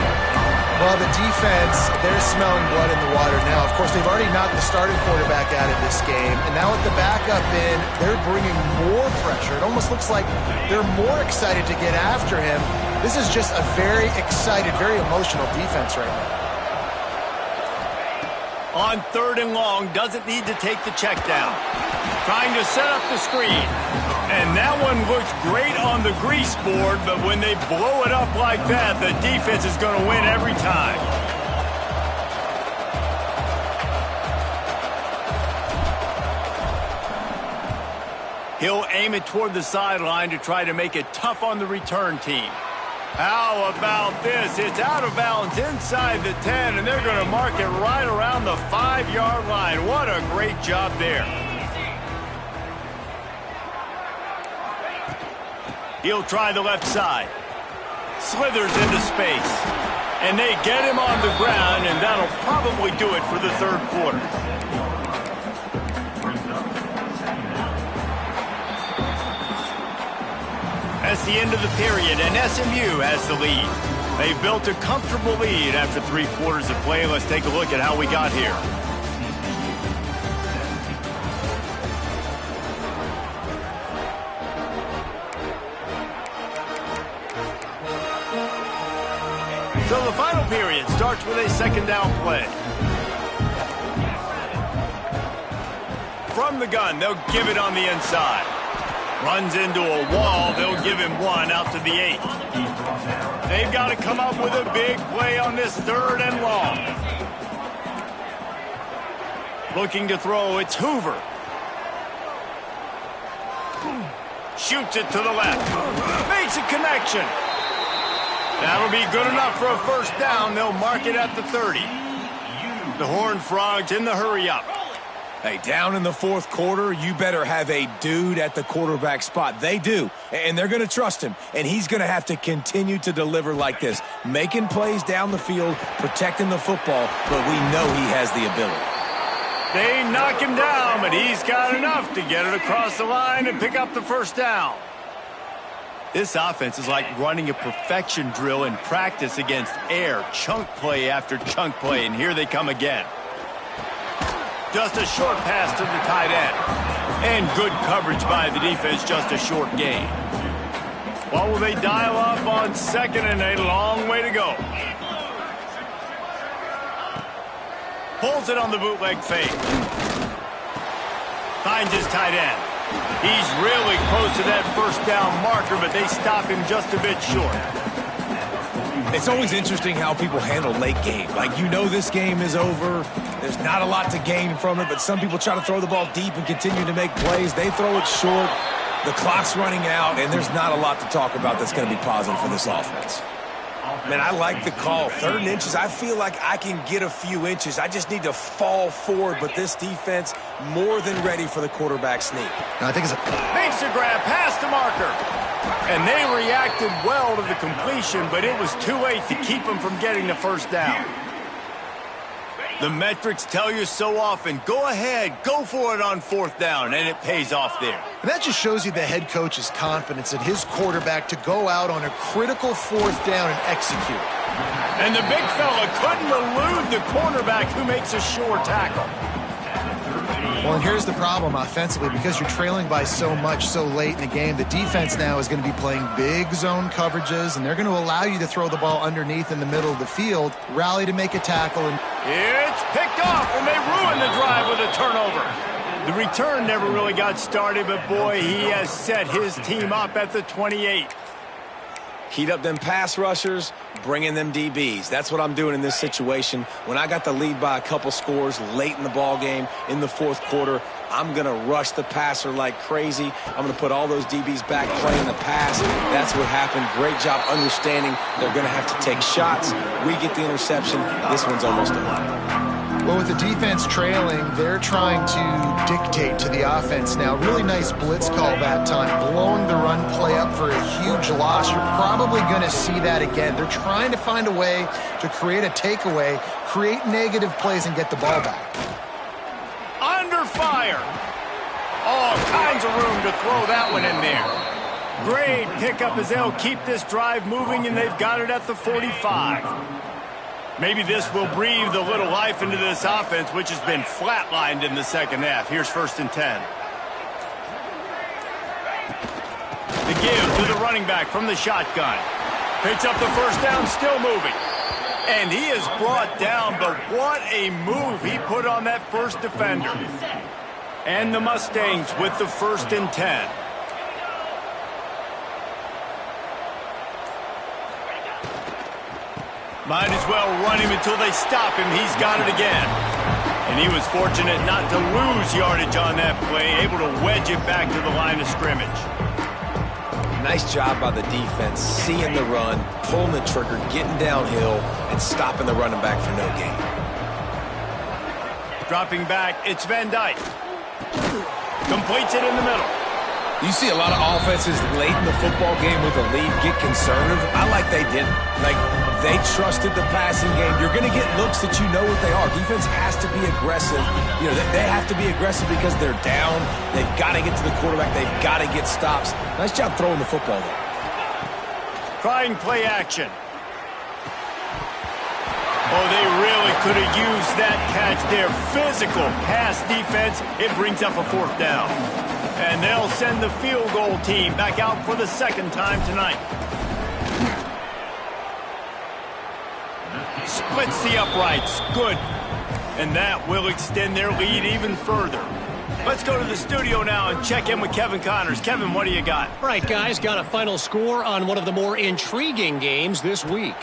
Well, the defense, they're smelling blood in the water now. Of course, they've already knocked the starting quarterback out of this game. And now with the backup in, they're bringing more pressure. It almost looks like they're more excited to get after him. This is just a very excited, very emotional defense right now. On 3rd and long, doesn't need to take the check down. Trying to set up the screen. And that one looks great on the grease board, but when they blow it up like that, the defense is going to win every time. He'll aim it toward the sideline to try to make it tough on the return team. How about this? It's out of bounds inside the 10, and they're going to mark it right around the 5-yard line. What a great job there. He'll try the left side. Slithers into space. And they get him on the ground, and that'll probably do it for the third quarter. That's the end of the period, and SMU has the lead. They've built a comfortable lead after 3 quarters of play. Let's take a look at how we got here. So the final period starts with a second down play. From the gun, they'll give it on the inside. Runs into a wall, they'll give him one out to the 8. They've got to come up with a big play on this 3rd and long. Looking to throw, it's Hoover. Shoots it to the left. Makes a connection. That'll be good enough for a first down. They'll mark it at the 30. The Horned Frogs in the hurry-up. Hey, down in the 4th quarter, you better have a dude at the quarterback spot. They do, and they're going to trust him, and he's going to have to continue to deliver like this, making plays down the field, protecting the football, but we know he has the ability. They knock him down, but he's got enough to get it across the line and pick up the first down. This offense is like running a perfection drill in practice against air, chunk play after chunk play, and here they come again. Just a short pass to the tight end. And good coverage by the defense, just a short gain. What will they dial up on 2nd and a long way to go? Pulls it on the bootleg fake. Finds his tight end. He's really close to that first down marker, but they stop him just a bit short. It's always interesting how people handle late game. Like, you know this game is over. There's not a lot to gain from it, but some people try to throw the ball deep and continue to make plays. They throw it short. The clock's running out, and there's not a lot to talk about that's going to be positive for this offense. Man, I like the call. 3rd and inches, I feel like I can get a few inches. I just need to fall forward, but this defense more than ready for the quarterback sneak. I think it's makes a grab past the marker. And they reacted well to the completion, but it was too late to keep them from getting the first down. The metrics tell you so often, go ahead, go for it on 4th down, and it pays off there. And that just shows you the head coach's confidence in his quarterback to go out on a critical 4th down and execute. And the big fella couldn't elude the cornerback who makes a sure tackle. Well, and here's the problem offensively. Because you're trailing by so much so late in the game, the defense now is going to be playing big zone coverages, and they're going to allow you to throw the ball underneath in the middle of the field, rally to make a tackle. And it's picked off, and they ruin the drive with a turnover. The return never really got started, but boy, he has set his team up at the 28. Heat up them pass rushers, bring in them DBs. That's what I'm doing in this situation. When I got the lead by a couple scores late in the ball game in the 4th quarter, I'm going to rush the passer like crazy. I'm going to put all those DBs back playing the pass. That's what happened. Great job understanding they're going to have to take shots. We get the interception. This one's almost over. Well, with the defense trailing, they're trying to dictate to the offense now. Really nice blitz call that time, blowing the run play up for a huge loss. You're probably going to see that again. They're trying to find a way to create a takeaway, create negative plays, and get the ball back. Under fire. All kinds of room to throw that one in there. Great pickup as they'll keep this drive moving, and they've got it at the 45. Maybe this will breathe a little life into this offense, which has been flatlined in the second half. Here's 1st and 10. The give to the running back from the shotgun. Picks up the first down, still moving. And he is brought down, but what a move he put on that first defender. And the Mustangs with the 1st and 10. Might as well run him until they stop him. He's got it again. And And he was fortunate not to lose yardage on that play, able to wedge it back to the line of scrimmage. Nice job by the defense, seeing the run, pulling the trigger, getting downhill, and stopping the running back for no gain. Dropping back, it's Van Dyke. Completes it in the middle. You see a lot of offenses late in the football game with a lead get conservative. I like they didn't. Like, they trusted the passing game. You're going to get looks that you know what they are. Defense has to be aggressive. You know, they have to be aggressive because they're down. They've got to get to the quarterback. They've got to get stops. Nice job throwing the football there. Trying play action. Oh, they really could have used that catch there. Physical pass defense. It brings up a 4th down. And they'll send the field goal team back out for the 2nd time tonight. Splits the uprights. Good. And that will extend their lead even further. Let's go to the studio now and check in with Kevin Connors. Kevin, what do you got? All right, guys, got a final score on one of the more intriguing games this week.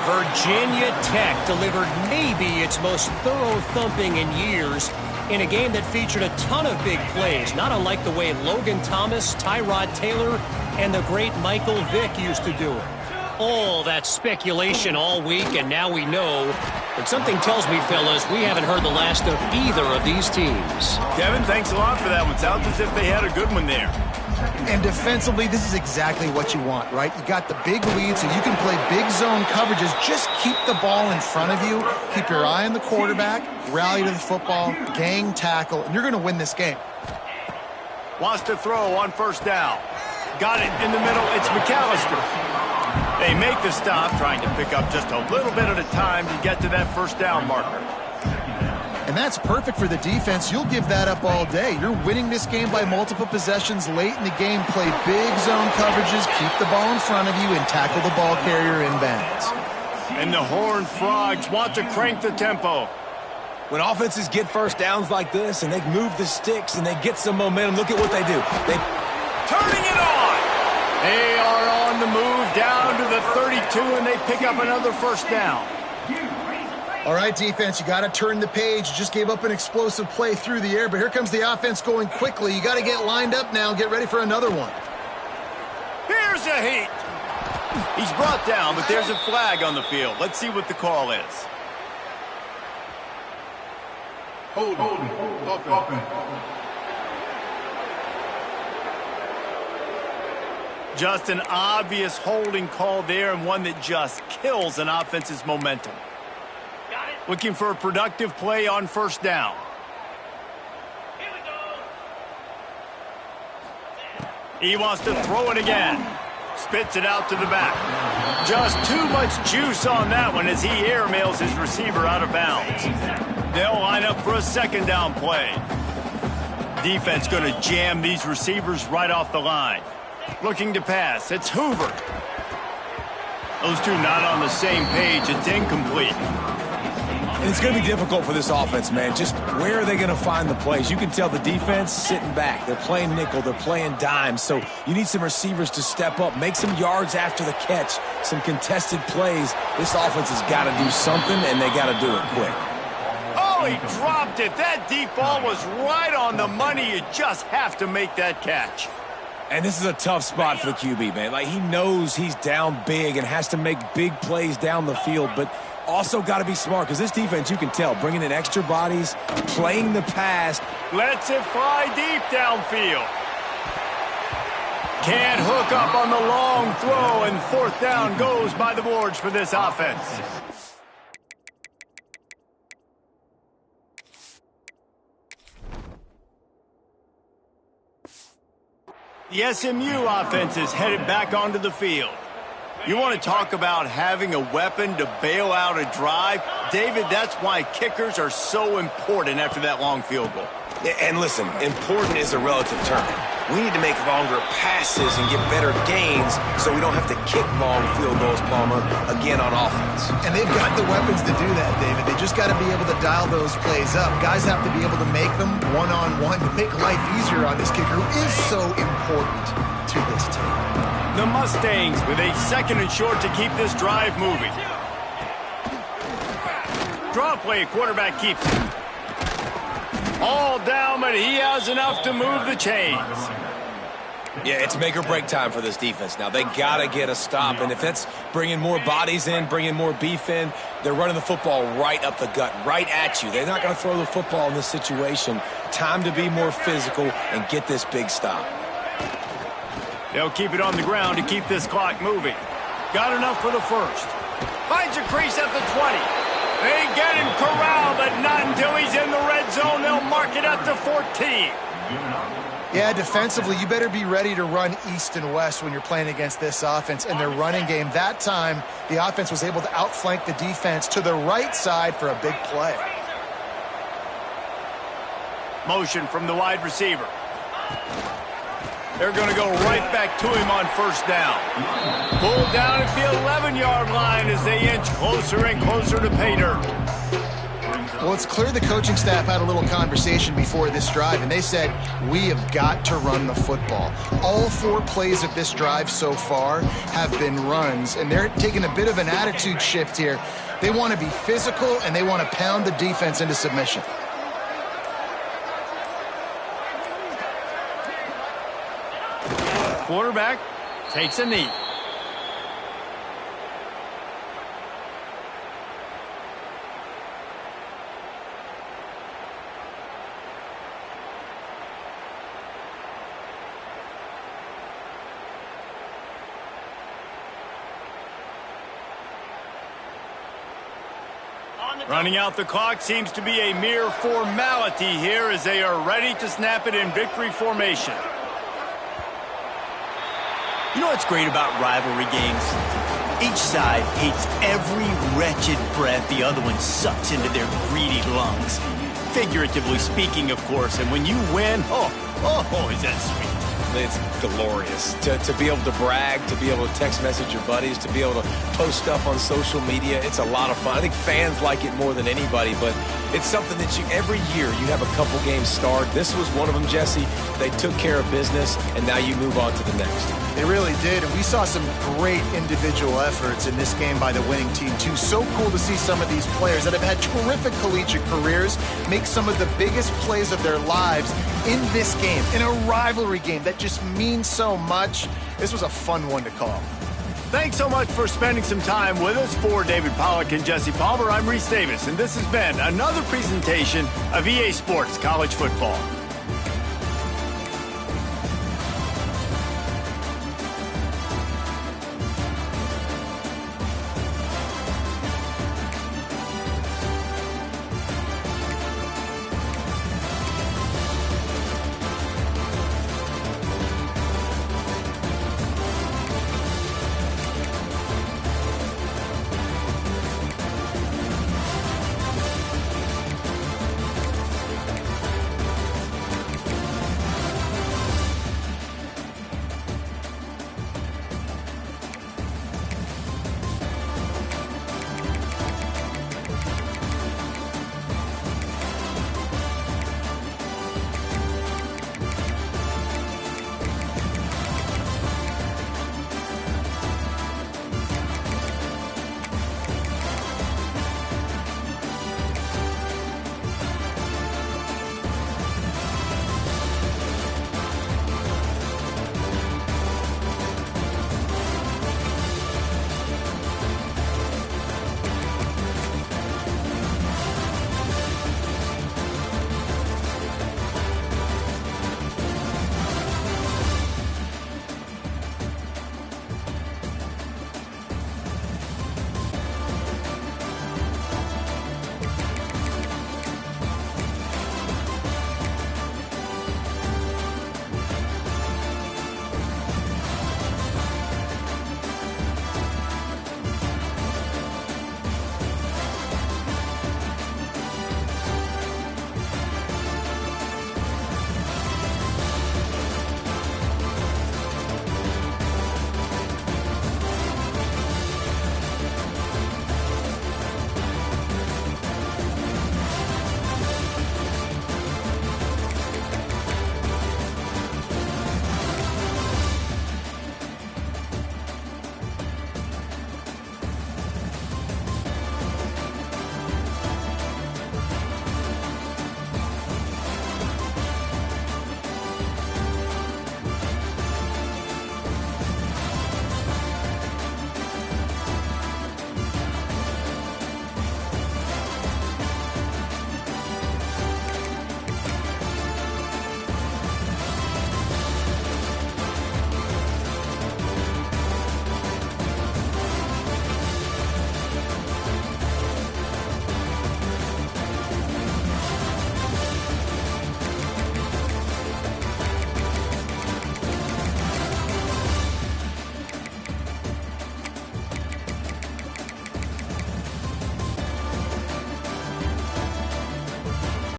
Virginia Tech delivered maybe its most thorough thumping in years in a game that featured a ton of big plays, not unlike the way Logan Thomas, Tyrod Taylor, and the great Michael Vick used to do it. All that speculation all week, and now we know. But something tells me, fellas, we haven't heard the last of either of these teams. Kevin, thanks a lot for that one. Sounds as if they had a good one there. And defensively, this is exactly what you want, right? You got the big lead, so you can play big zone coverages. Just keep the ball in front of you. Keep your eye on the quarterback. Rally to the football. Gang tackle. And you're going to win this game. Wants to throw on 1st down. Got it in the middle. It's McAllister. They make the stop, trying to pick up just a little bit at a time to get to that 1st down marker. And that's perfect for the defense. You'll give that up all day. You're winning this game by multiple possessions late in the game. Play big zone coverages, keep the ball in front of you, and tackle the ball carrier inbounds. And the Horned Frogs want to crank the tempo. When offenses get 1st downs like this and they move the sticks and they get some momentum, look at what they do. Turning it on! They are on the move down to the 32, and they pick up another 1st down. All right, defense, you got to turn the page. You just gave up an explosive play through the air, but here comes the offense going quickly. You got to get lined up now, get ready for another one. Here's a heat. He's brought down, but there's a flag on the field. Let's see what the call is. Holding. Just an obvious holding call there, and one that just kills an offense's momentum. Looking for a productive play on 1st down. Here we go. He wants to throw it again. Spits it out to the back. Just too much juice on that one as he airmails his receiver out of bounds. They'll line up for a 2nd down play. Defense going to jam these receivers right off the line. Looking to pass. It's Hoover. Those two not on the same page. It's incomplete. And it's going to be difficult for this offense, man. Just where are they going to find the plays? You can tell the defense sitting back. They're playing nickel. They're playing dime. So you need some receivers to step up, make some yards after the catch, some contested plays. This offense has got to do something, and they got to do it quick. Oh, he dropped it. That deep ball was right on the money. You just have to make that catch. And this is a tough spot for the QB, man. Like, he knows he's down big and has to make big plays down the field, but also got to be smart because this defense, you can tell, bringing in extra bodies, playing the pass. Lets it fly deep downfield. Can't hook up on the long throw, and 4th down goes by the boards for this offense. The SMU offense is headed back onto the field. You want to talk about having a weapon to bail out a drive? David, that's why kickers are so important after that long field goal. And listen, important is a relative term. We need to make longer passes and get better gains so we don't have to kick long field goals, Palmer, again on offense. And they've got the weapons to do that, David. They just got to be able to dial those plays up. Guys have to be able to make them one-on-one to make life easier on this kicker, who is so important to this team. The Mustangs with a 2nd and short to keep this drive moving. Draw play, quarterback keeps it. All down, but he has enough to move the chains. Yeah, it's make or break time for this defense now. They got to get a stop, and if that's bringing more bodies in, bringing more beef in, they're running the football right up the gut, right at you. They're not going to throw the football in this situation. Time to be more physical and get this big stop. They'll keep it on the ground to keep this clock moving. Got enough for the first. Finds a crease at the 20. They get him corralled, but not until he's in the red zone. They'll mark it at the 14. Yeah, defensively, you better be ready to run east and west when you're playing against this offense and their running game. That time, the offense was able to outflank the defense to the right side for a big play. Motion from the wide receiver. They're going to go right back to him on first down. Pulled down at the 11-yard line as they inch closer and closer to pay dirt. Well, it's clear the coaching staff had a little conversation before this drive, and they said, we have got to run the football. All 4 plays of this drive so far have been runs, and they're taking a bit of an attitude shift here. They want to be physical, and they want to pound the defense into submission. Quarterback takes a knee. Running out the clock seems to be a mere formality here as they are ready to snap it in victory formation. You know what's great about rivalry games? Each side hates every wretched breath the other one sucks into their greedy lungs. Figuratively speaking, of course, and when you win, oh, is that sweet. It's glorious to be able to brag, to be able to text message your buddies, to be able to post stuff on social media. It's a lot of fun. I think fans like it more than anybody, but it's something that every year you have a couple games start. This was one of them, Jesse. They took care of business, and now you move on to the next. They really did, and we saw some great individual efforts in this game by the winning team, too. So cool to see some of these players that have had terrific collegiate careers make some of the biggest plays of their lives in this game, in a rivalry game that just means so much. This was a fun one to call. Thanks so much for spending some time with us. For David Pollack and Jesse Palmer, I'm Reese Davis, and this has been another presentation of EA Sports College Football.